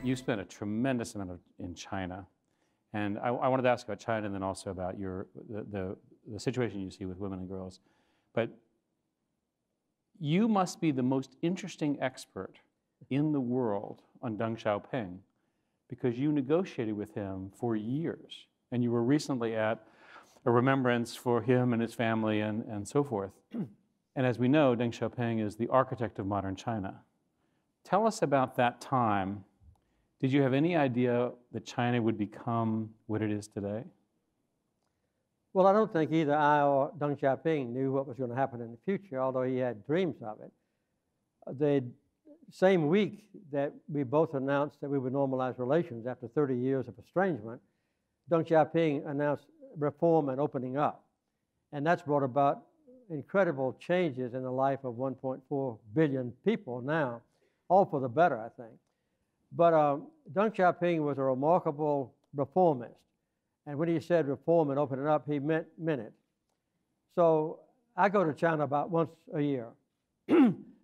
You spent a tremendous amount in China, and I wanted to ask about China and then also about the situation you see with women and girls. But you must be the most interesting expert in the world on Deng Xiaoping because you negotiated with him for years, and you were recently at a remembrance for him and his family and so forth. And as we know, Deng Xiaoping is the architect of modern China. Tell us about that time. Did you have any idea that China would become what it is today? Well, I don't think either I or Deng Xiaoping knew what was going to happen in the future, although he had dreams of it. The same week that we both announced that we would normalize relations after 30 years of estrangement, Deng Xiaoping announced reform and opening up. And that's brought about incredible changes in the life of 1.4 billion people now, all for the better, I think. But Deng Xiaoping was a remarkable reformist. And when he said reform and open it up, he meant it. So I go to China about once a year.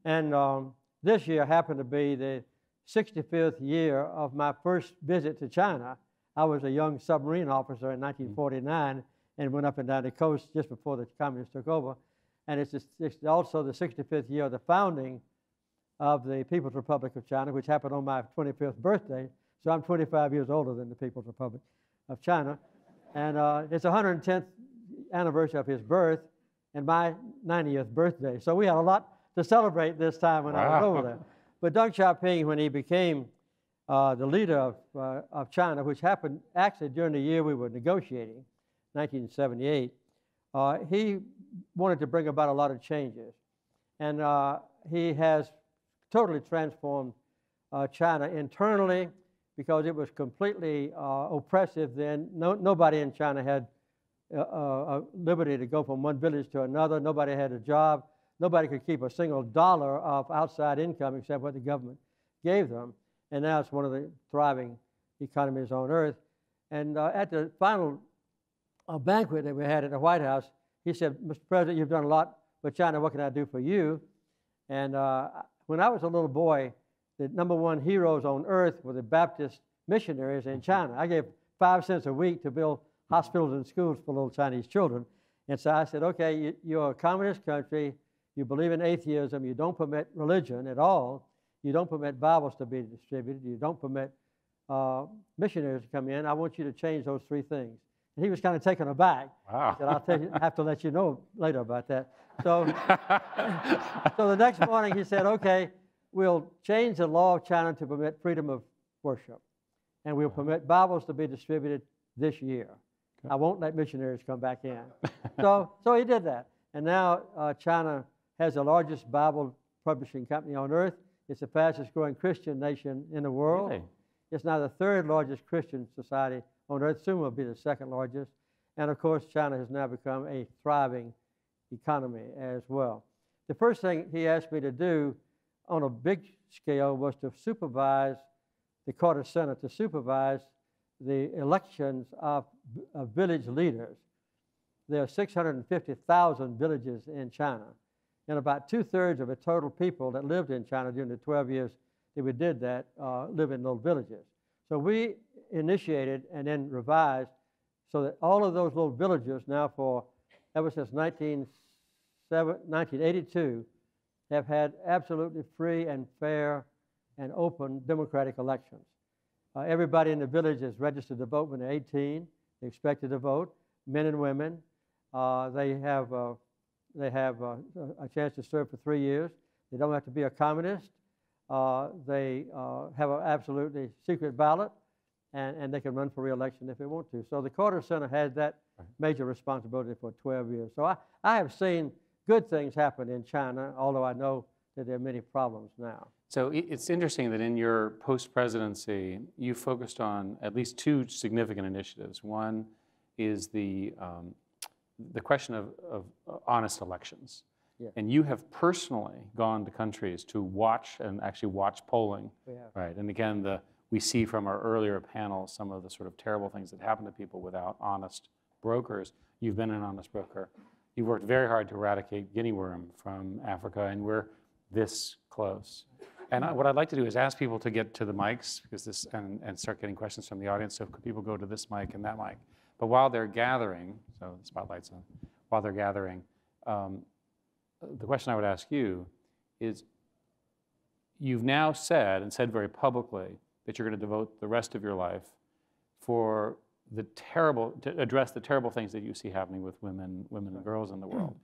And this year happened to be the 65th year of my first visit to China. I was a young submarine officer in 1949 and went up and down the coast just before the communists took over. And it's also the 65th year of the founding of the People's Republic of China, which happened on my 25th birthday. So I'm 25 years older than the People's Republic of China. And it's the 110th anniversary of his birth and my 90th birthday. So we had a lot to celebrate this time when I was over there. But Deng Xiaoping, when he became the leader of China, which happened actually during the year we were negotiating, 1978, he wanted to bring about a lot of changes. And he has totally transformed China internally because it was completely oppressive then. Nobody in China had liberty to go from one village to another. Nobody had a job. Nobody could keep a single dollar of outside income except what the government gave them. And now it's one of the thriving economies on earth. And at the final banquet that we had at the White House, he said, "Mr. President, you've done a lot for China. What can I do for you?" And when I was a little boy, the #1 heroes on earth were the Baptist missionaries in China. I gave 5 cents a week to build hospitals and schools for little Chinese children. And so I said, okay, you're a communist country. You believe in atheism. You don't permit religion at all. You don't permit Bibles to be distributed. You don't permit missionaries to come in. I want you to change those 3 things. And he was kind of taken aback. Wow. He said, have to let you know later about that. So, so the next morning he said, okay, we'll change the law of China to permit freedom of worship. And we'll permit Bibles to be distributed this year. I won't let missionaries come back in. So he did that. And now China has the largest Bible publishing company on earth. It's the fastest growing Christian nation in the world. Really? It's now the 3rd largest Christian society on earth. Soon will be the 2nd largest. And of course, China has now become a thriving economy as well. The first thing he asked me to do on a big scale was to supervise the Carter Center, to supervise the elections of village leaders. There are 650,000 villages in China, and about 2/3 of the total people that lived in China during the 12 years that we did that live in those villages. So we initiated and then revised so that all of those little villages now ever since 1982 have had absolutely free and fair and open democratic elections. Everybody in the village is registered to vote when they're 18. They're expected to vote, men and women. They have a chance to serve for 3 years. They don't have to be a communist. They have an absolutely secret ballot, and they can run for re-election if they want to. So the Carter Center has that major responsibility for 12 years. So I have seen good things happen in China, although I know that there are many problems now. So it's interesting that in your post-presidency, you focused on at least 2 significant initiatives. One is the question of honest elections. Yeah. And you have personally gone to countries to watch and actually watch polling. Right. And again, we see from our earlier panel some of the sort of terrible things that happen to people without honest brokers. You've been an honest broker. You've worked very hard to eradicate guinea worm from Africa, and we're this close. And what I'd like to do is ask people to get to the mics because and start getting questions from the audience. So people go to this mic and that mic. But while they're gathering, so the spotlight's on, while they're gathering, the question I would ask you is, you've now said, and said very publicly, that you're going to devote the rest of your life to address the terrible things that you see happening with women and girls in the world.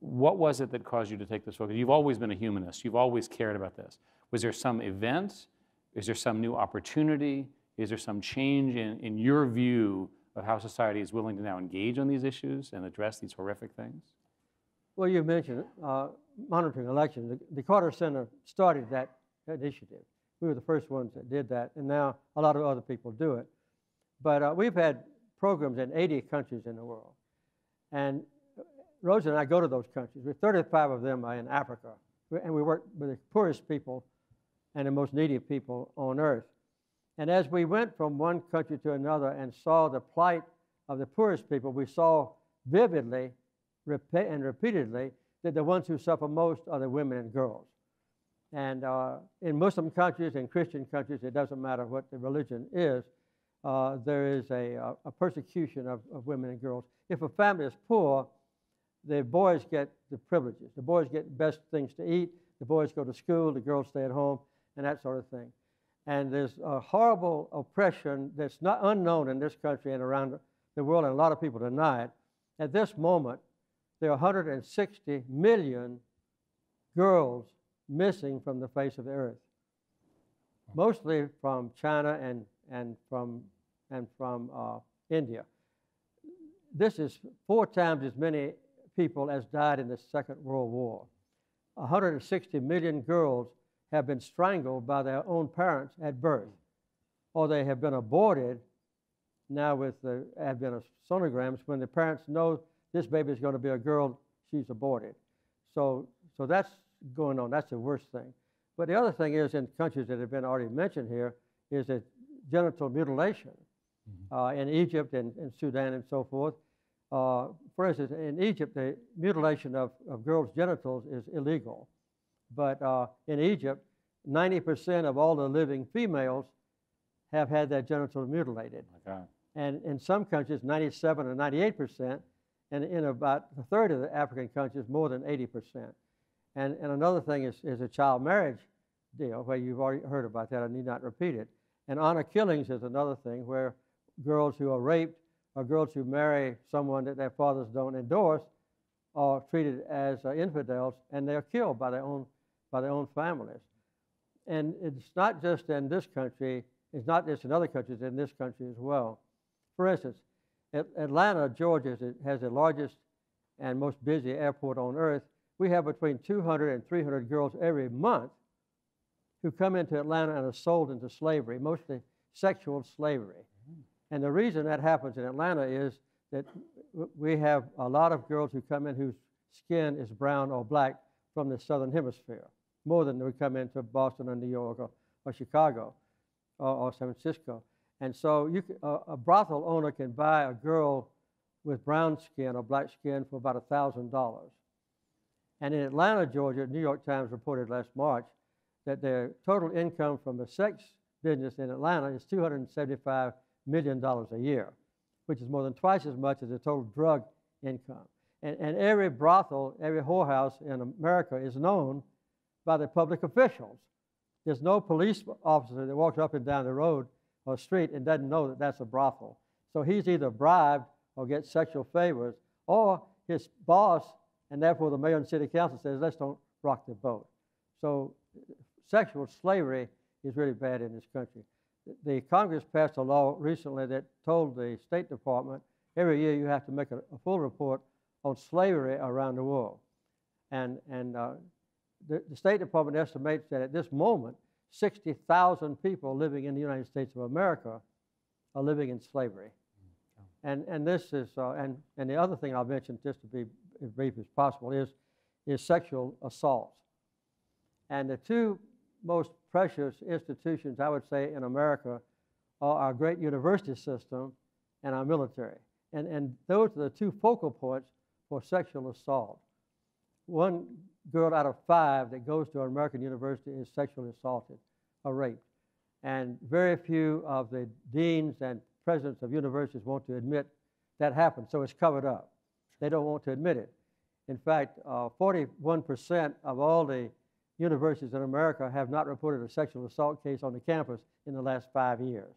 What was it that caused you to take this focus? You've always been a humanist. You've always cared about this. Was there some event? Is there some new opportunity? Is there some change in your view of how society is willing to now engage on these issues and address these horrific things? Well, you mentioned monitoring elections. The Carter Center started that initiative. We were the first ones that did that, and now a lot of other people do it. But we've had programs in 80 countries in the world. And Rosa and I go to those countries. 35 of them are in Africa. And we work with the poorest people and the most needy people on earth. And as we went from one country to another and saw the plight of the poorest people, we saw vividly and repeatedly that the ones who suffer most are the women and girls. And in Muslim countries and Christian countries, it doesn't matter what the religion is, there is a persecution of women and girls. If a family is poor, the boys get the privileges. The boys get best things to eat. The boys go to school. The girls stay at home, and that sort of thing. And there's a horrible oppression that's not unknown in this country and around the world, and a lot of people deny it. At this moment, there are 160 million girls missing from the face of the earth, mostly from China and from India. This is 4 times as many people as died in the Second World War. 160 million girls have been strangled by their own parents at birth, or they have been aborted now with the advent of sonograms. When the parents know this baby is going to be a girl, she's aborted. So that's going on. That's the worst thing. But the other thing is, in countries that have been already mentioned here, is that genital mutilation. In Egypt and Sudan and so forth. For instance, in Egypt, the mutilation of girls' genitals is illegal. But in Egypt, 90% of all the living females have had their genitals mutilated. Okay. And in some countries, 97 or 98%, and in about a third of the African countries, more than 80%. And another thing is a child marriage deal, where you've already heard about that. I need not repeat it. And honor killings is another thing, where girls who are raped or girls who marry someone that their fathers don't endorse are treated as infidels, and they're killed by their own families. And it's not just in this country, it's not just in other countries, in this country as well. For instance, Atlanta, Georgia has the largest and most busy airport on earth. We have between 200 and 300 girls every month who come into Atlanta and are sold into slavery, mostly sexual slavery. And the reason that happens in Atlanta is that we have a lot of girls who come in whose skin is brown or black from the southern hemisphere, more than would come into Boston or New York or Chicago or San Francisco. And so a brothel owner can buy a girl with brown skin or black skin for about $1,000. And in Atlanta, Georgia, New York Times reported last March that their total income from the sex business in Atlanta is $275 million a year, which is more than twice as much as the total drug income. And every brothel, every whorehouse in America is known by the public officials. There's no police officer that walks up and down the road or street and doesn't know that that's a brothel. So he's either bribed or gets sexual favors, or his boss, and therefore the mayor and city council says, let's don't rock the boat. So sexual slavery is really bad in this country. The Congress passed a law recently that told the State Department every year you have to make a full report on slavery around the world. And the State Department estimates that at this moment, 60,000 people living in the United States of America are living in slavery. And this is, and the other thing I'll mention, just to be as brief as possible, is sexual assault. And the two most precious institutions, I would say, in America are our great university system and our military. And those are the two focal points for sexual assault. One girl out of 5 that goes to an American university is sexually assaulted or raped. And very few of the deans and presidents of universities want to admit that happened, so it's covered up. They don't want to admit it. In fact, 41% of all the universities in America have not reported a sexual assault case on the campus in the last 5 years.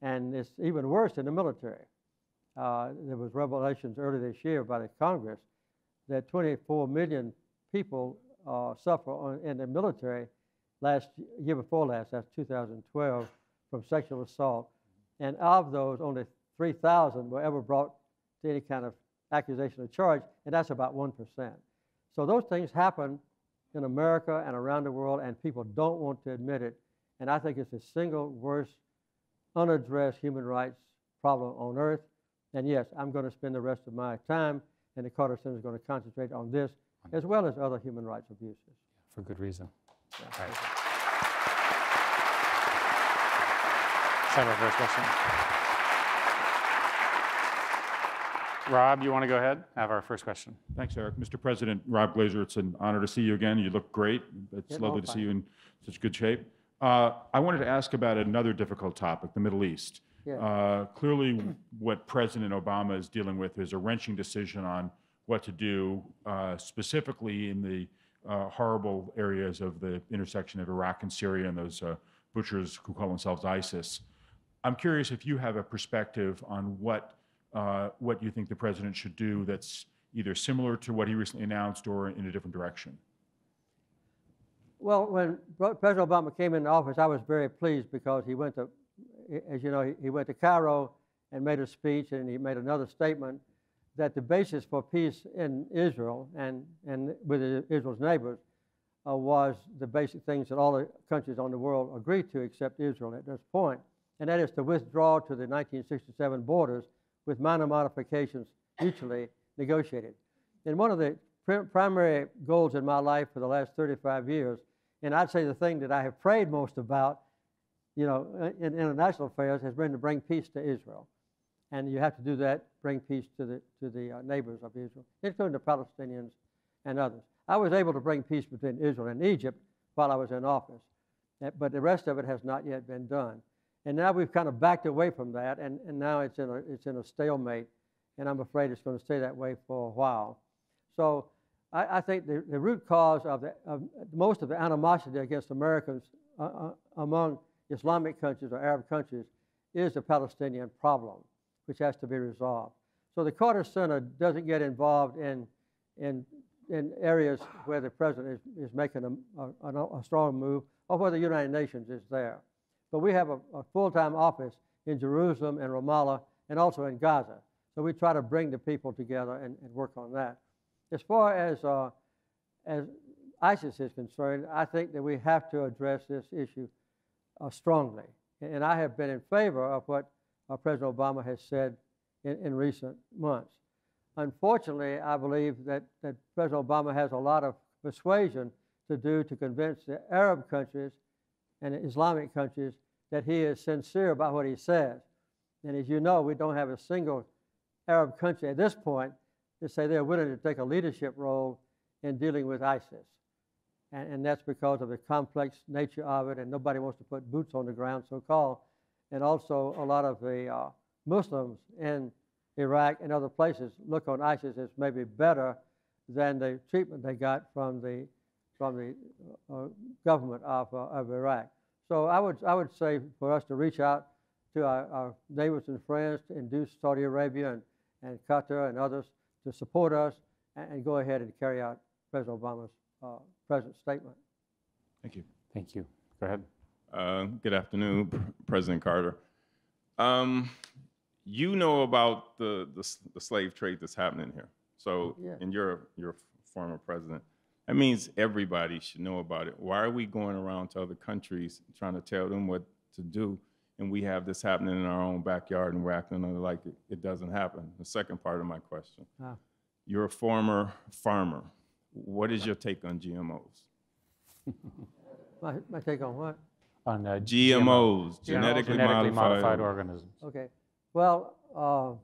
And it's even worse in the military. There was revelations earlier this year by the Congress that 24 million people suffer in the military year before last, that's 2012, from sexual assault. And of those, only 3,000 were ever brought to any kind of accusation or charge, and that's about 1%. So those things happen in America and around the world, and people don't want to admit it. And I think it's the single worst unaddressed human rights problem on earth. And yes, I'm going to spend the rest of my time, and the Carter Center is going to concentrate on this, as well as other human rights abuses. For good reason. Yeah. Right. Let's have our first question. Rob, you want to go ahead? Have our first question. Thanks, Eric. Mr. President, Rob Glazer, it's an honor to see you again. You look great. It's lovely to see you in such good shape. I wanted to ask about another difficult topic, the Middle East. Yeah. Clearly, what President Obama is dealing with is a wrenching decision on what to do, specifically in the horrible areas of the intersection of Iraq and Syria and those butchers who call themselves ISIS. I'm curious if you have a perspective on what you think the president should do that's either similar to what he recently announced or in a different direction. Well, when President Obama came into office, I was very pleased because he went to, as you know, he went to Cairo and made a speech, and he made another statement that the basis for peace in Israel and with Israel's neighbors was the basic things that all the countries on the world agreed to except Israel at this point, and that is to withdraw to the 1967 borders with minor modifications mutually negotiated. And one of the primary goals in my life for the last 35 years, and I'd say the thing that I have prayed most about, you know, in international affairs, has been to bring peace to Israel. And you have to do that, bring peace to the neighbors of Israel, including the Palestinians and others. I was able to bring peace between Israel and Egypt while I was in office, but the rest of it has not yet been done. And now we've kind of backed away from that, and now it's in a stalemate, and I'm afraid it's going to stay that way for a while. So I think the root cause of most of the animosity against Americans among Islamic countries or Arab countries is the Palestinian problem, which has to be resolved. So the Carter Center doesn't get involved in areas where the president is making a strong move, or where the United Nations is there. But we have a full-time office in Jerusalem and Ramallah and also in Gaza. So we try to bring the people together and work on that. As far as ISIS is concerned, I think that we have to address this issue strongly. And I have been in favor of what President Obama has said in recent months. Unfortunately, I believe that President Obama has a lot of persuasion to do to convince the Arab countries and the Islamic countries that he is sincere about what he says. And as you know, we don't have a single Arab country at this point to say they're willing to take a leadership role in dealing with ISIS. And that's because of the complex nature of it, and nobody wants to put boots on the ground, so-called. And also a lot of the Muslims in Iraq and other places look on ISIS as maybe better than the treatment they got from the government of Iraq. So I would say for us to reach out to our neighbors and friends, to induce Saudi Arabia and Qatar and others to support us and go ahead and carry out President Obama's present statement. Thank you. Thank you. Go ahead. Good afternoon, President Carter. You know about the slave trade that's happening here. So, yeah. And you're former president. That means everybody should know about it. Why are we going around to other countries trying to tell them what to do, and we have this happening in our own backyard and we're acting like it doesn't happen? The second part of my question. You're a former farmer. What is your take on GMOs? My take on what? On GMOs, genetically modified organisms. Okay. Well,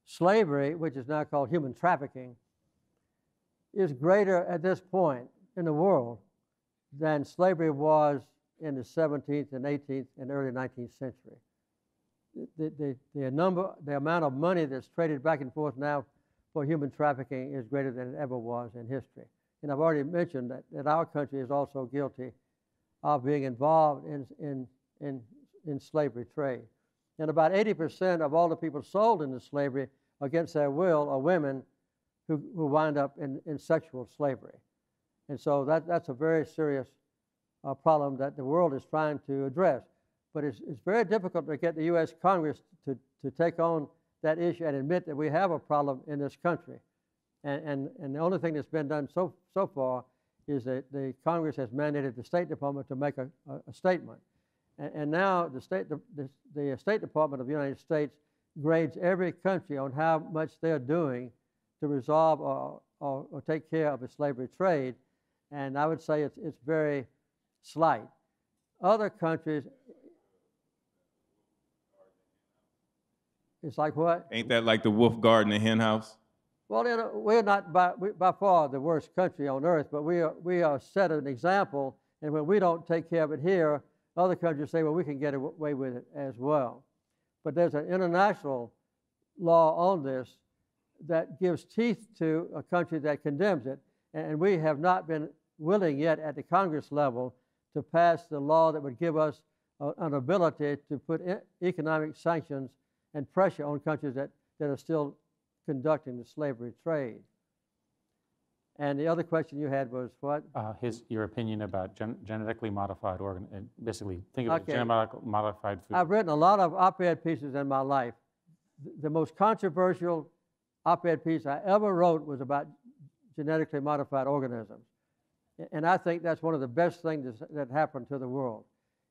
slavery, which is now called human trafficking, is greater at this point in the world than slavery was in the 17th and 18th and early 19th century. The amount of money that's traded back and forth now for human trafficking is greater than it ever was in history. And I've already mentioned that our country is also guilty of being involved in slavery trade. And about 80% of all the people sold into slavery against their will are women who wind up in sexual slavery. And so that's a very serious problem that the world is trying to address. But it's very difficult to get the U.S. Congress to take on that issue and admit that we have a problem in this country. And the only thing that's been done so far is that the Congress has mandated the State Department to make a statement. And now the State Department of the United States grades every country on how much they're doing to resolve or take care of the slavery trade. And I would say it's very slight. Other countries, it's like what? Ain't that like the wolf guard in the hen house? Well, you know, we're not by far the worst country on earth, but we are set an example, and when we don't take care of it here, other countries say, well, we can get away with it as well. But there's an international law on this that gives teeth to a country that condemns it, and we have not been willing yet at the Congress level to pass the law that would give us an ability to put economic sanctions and pressure on countries that are still conducting the slavery trade. And the other question you had was what? Your opinion about genetically modified basically, think of it as Okay. modified food. I've written a lot of op-ed pieces in my life. The most controversial op-ed piece I ever wrote was about genetically modified organisms. And I think that's one of the best things that happened to the world,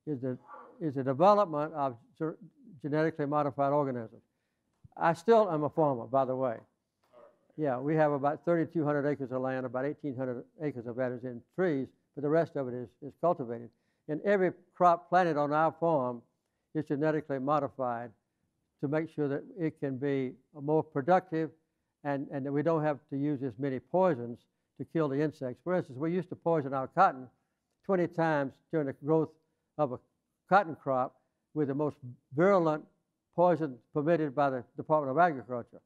is the development of genetically modified organisms. I still am a farmer, by the way. Yeah, we have about 3,200 acres of land, about 1,800 acres of that is in trees, but the rest of it is cultivated. And every crop planted on our farm is genetically modified to make sure that it can be more productive and that we don't have to use as many poisons to kill the insects. For instance, we used to poison our cotton 20 times during the growth of a cotton crop with the most virulent poison permitted by the Department of Agriculture.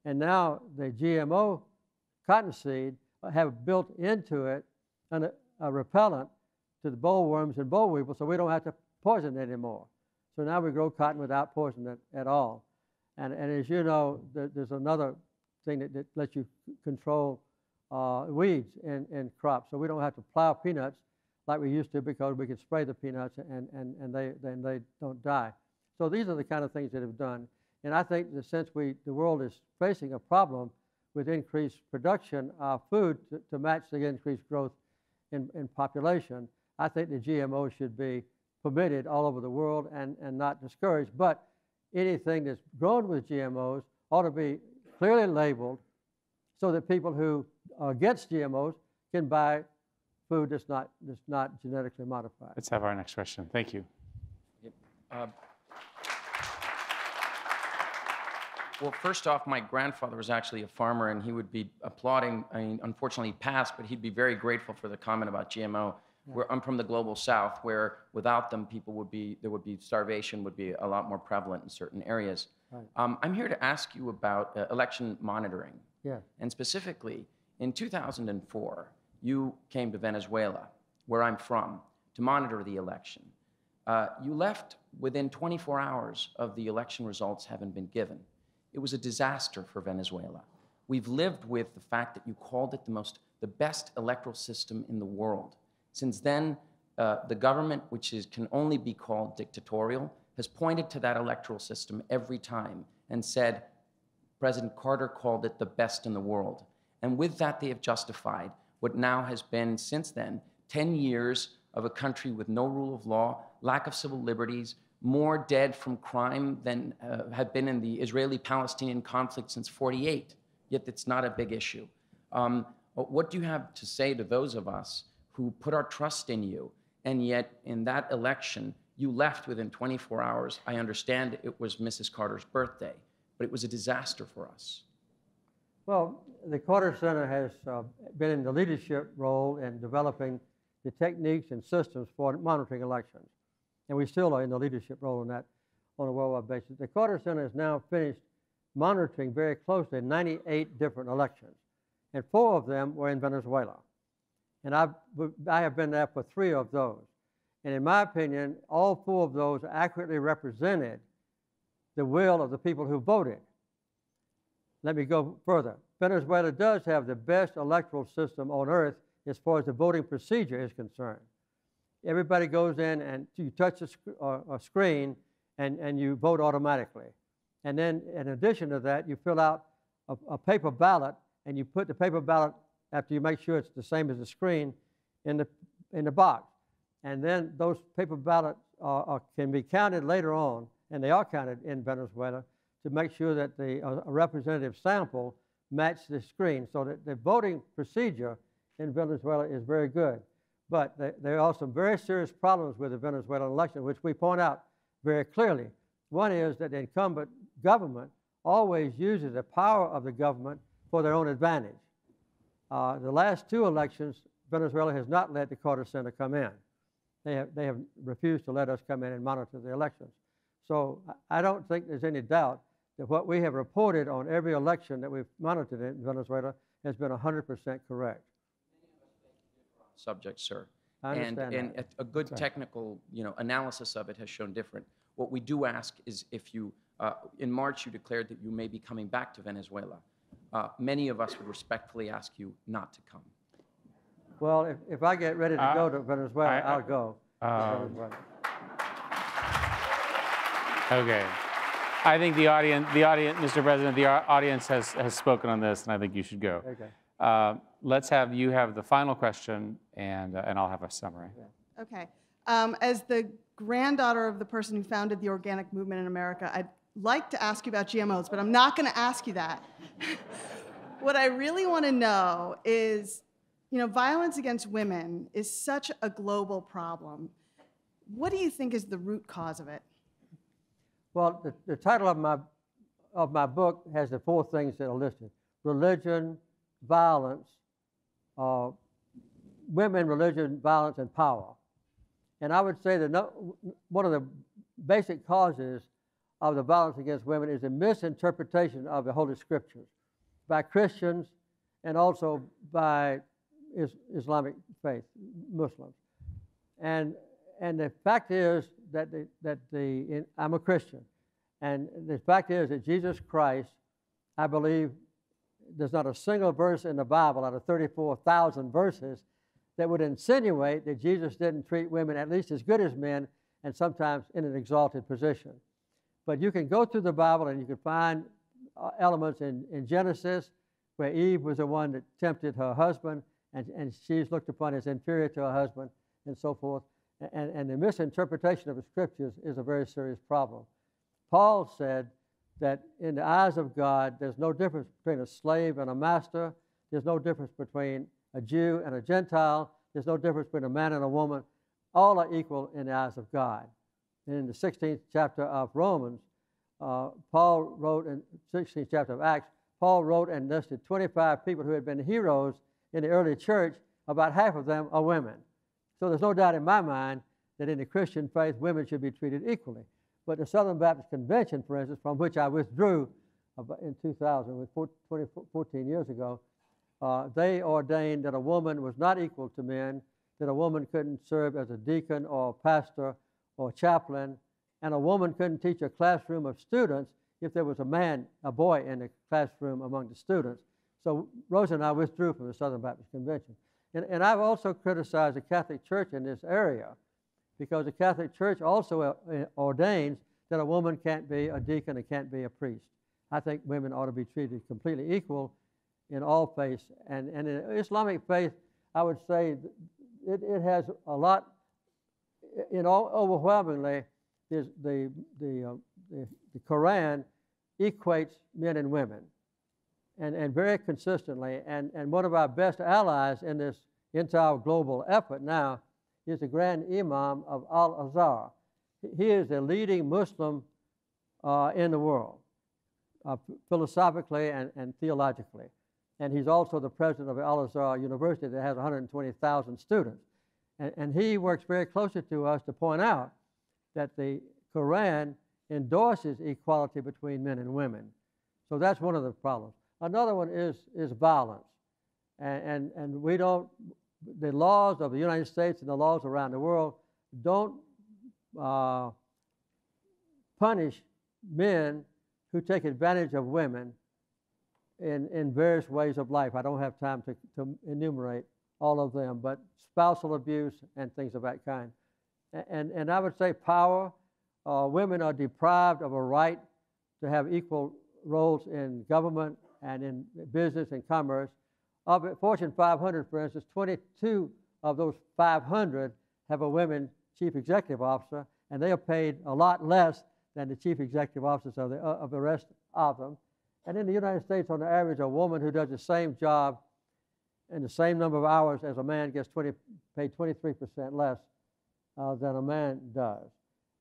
And now the GMO cottonseed have built into it a repellent to the bollworms and boll weevil, so we don't have to poison it anymore. So now we grow cotton without poisoning it at all. And as you know, there's another thing that lets you control weeds in crops. So we don't have to plow peanuts like we used to, because we can spray the peanuts and they don't die. So these are the kind of things that have done. And I think that since the world is facing a problem with increased production of food to match the increased growth in population, I think the GMOs should be permitted all over the world and not discouraged. But anything that's grown with GMOs ought to be clearly labeled so that people who are against GMOs can buy food that's not genetically modified. Let's have our next question. Thank you. Well, first off, my grandfather was actually a farmer, and he would be applauding. I mean, unfortunately, he passed, but he'd be very grateful for the comment about GMO. Yeah. I'm from the global South, where without them, there would be starvation would be a lot more prevalent in certain areas. Right. I'm here to ask you about election monitoring. Yeah. And specifically, in 2004, you came to Venezuela, where I'm from, to monitor the election. You left within 24 hours of the election results having been given. It was a disaster for Venezuela. We've lived with the fact that you called it the best electoral system in the world. Since then, the government, which can only be called dictatorial, has pointed to that electoral system every time and said, President Carter called it the best in the world. And with that, they have justified what now has been, since then, 10 years of a country with no rule of law, lack of civil liberties, more dead from crime than have been in the Israeli-Palestinian conflict since '48, yet it's not a big issue. What do you have to say to those of us who put our trust in you, and yet in that election, you left within 24 hours? I understand it was Mrs. Carter's birthday, but it was a disaster for us. Well, the Carter Center has been in the leadership role in developing the techniques and systems for monitoring elections. And we still are in the leadership role in that on a worldwide basis. The Carter Center has now finished monitoring very closely 98 different elections, and 4 of them were in Venezuela. And I have been there for 3 of those. And in my opinion, all 4 of those accurately represented the will of the people who voted. Let me go further. Venezuela does have the best electoral system on earth as far as the voting procedure is concerned. Everybody goes in and you touch a screen and you vote automatically. And then in addition to that, you fill out a paper ballot and you put the paper ballot, after you make sure it's the same as the screen, in the box. And then those paper ballots can be counted later on, and they are counted in Venezuela, to make sure that a representative sample match the screen, so that the voting procedure in Venezuela is very good. But there are some very serious problems with the Venezuelan election, which we point out very clearly. One is that the incumbent government always uses the power of the government for their own advantage. The last 2 elections, Venezuela has not let the Carter Center come in. They have refused to let us come in and monitor the elections. So I don't think there's any doubt that what we have reported on every election that we've monitored in Venezuela has been 100% correct. Subject, sir. I understand And that. a good technical, analysis of it has shown different. What we do ask is if you, in March, you declared that you may be coming back to Venezuela. Many of us would respectfully ask you not to come. Well, if I get ready to go to Venezuela, I'll go to Venezuela. Okay. I think the audience, Mr. President, the audience has spoken on this, and I think you should go. Okay. Let's have you have the final question, and I'll have a summary. Okay. As the granddaughter of the person who founded the organic movement in America, I'd like to ask you about GMOs, but I'm not going to ask you that. What I really want to know is, violence against women is such a global problem. What do you think is the root cause of it? Well, the title of my book has the 4 things that are listed: religion, violence, women, religion, violence, and power. And I would say that one of the basic causes of the violence against women is a misinterpretation of the Holy Scriptures by Christians and also by Islamic faith, Muslims. And the fact is that I'm a Christian, and the fact is that Jesus Christ, I believe, there's not a single verse in the Bible out of 34,000 verses that would insinuate that Jesus didn't treat women at least as good as men, and sometimes in an exalted position. But you can go through the Bible and you can find elements in Genesis where Eve was the one that tempted her husband, and she's looked upon as inferior to her husband, and so forth. And the misinterpretation of the Scriptures is a very serious problem. Paul said that in the eyes of God, there's no difference between a slave and a master. There's no difference between a Jew and a Gentile. There's no difference between a man and a woman. All are equal in the eyes of God. And in the 16th chapter of Romans, Paul wrote, in the 16th chapter of Acts, Paul wrote and listed 25 people who had been heroes in the early church. About half of them are women. So there's no doubt in my mind that in the Christian faith, women should be treated equally. But the Southern Baptist Convention, for instance, from which I withdrew in 2000, 14 years ago, they ordained that a woman was not equal to men, that a woman couldn't serve as a deacon or a pastor or a chaplain, and a woman couldn't teach a classroom of students if there was a boy in the classroom among the students. So Rosa and I withdrew from the Southern Baptist Convention. And I've also criticized the Catholic Church in this area, because the Catholic Church also ordains that a woman can't be a deacon and can't be a priest. I think women ought to be treated completely equal in all faiths. And in Islamic faith, I would say it has a lot, overwhelmingly, the Quran equates men and women, and very consistently. And one of our best allies in this entire global effort now is the Grand Imam of Al-Azhar. He is the leading Muslim in the world. philosophically and theologically. And he's also the president of Al-Azhar University that has 120,000 students. And he works very closely to us to point out that the Quran endorses equality between men and women. So that's one of the problems. Another one is violence. And we don't, the laws of the United States and the laws around the world don't punish men who take advantage of women in various ways of life. I don't have time to enumerate all of them, but spousal abuse and things of that kind. And I would say power. Women are deprived of a right to have equal roles in government and in business and commerce. Of it, Fortune 500, for instance, 22 of those 500 have a women chief executive officer, and they are paid a lot less than the chief executive officers of the rest of them. And in the United States, on the average, a woman who does the same job in the same number of hours as a man gets paid 23% less than a man does.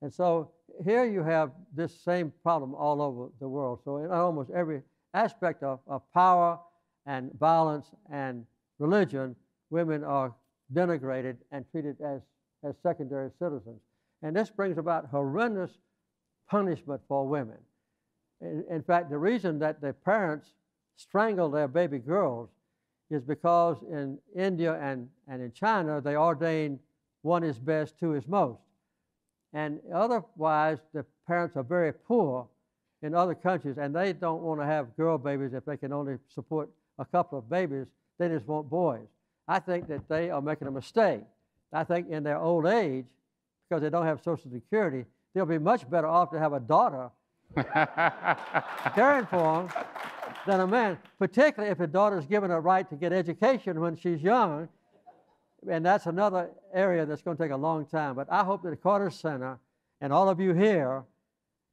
And so here you have this same problem all over the world. So in almost every aspect of power and violence and religion, women are denigrated and treated as secondary citizens. And this brings about horrendous punishment for women. In fact, the reason that the parents strangle their baby girls is because in India and in China, they ordain one is best, two is most. And otherwise, the parents are very poor in other countries, and they don't want to have girl babies if they can only support a couple of babies. They just want boys. I think that they are making a mistake. I think in their old age, because they don't have Social Security, they'll be much better off to have a daughter caring for them than a man, particularly if the daughter is given a right to get education when she's young. And that's another area that's going to take a long time. But I hope that the Carter Center and all of you here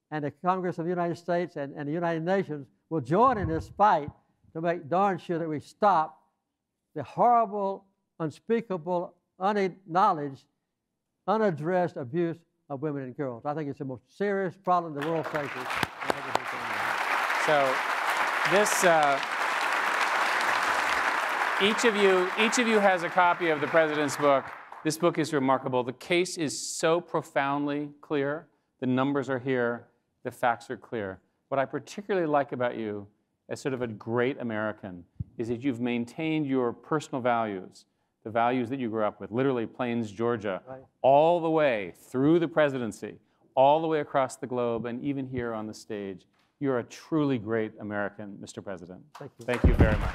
and the Congress of the United States and the United Nations will join in this fight to make darn sure that we stop the horrible, unspeakable, unacknowledged, unaddressed abuse of women and girls. I think it's the most serious problem the world faces. So this, each of you has a copy of the president's book. This book is remarkable. The case is so profoundly clear. The numbers are here. The facts are clear. What I particularly like about you as sort of a great American is that you've maintained your personal values, the values that you grew up with, literally Plains, Georgia, right, all the way through the presidency, all the way across the globe, and even here on the stage. You're a truly great American, Mr. President. Thank you. Thank you very much.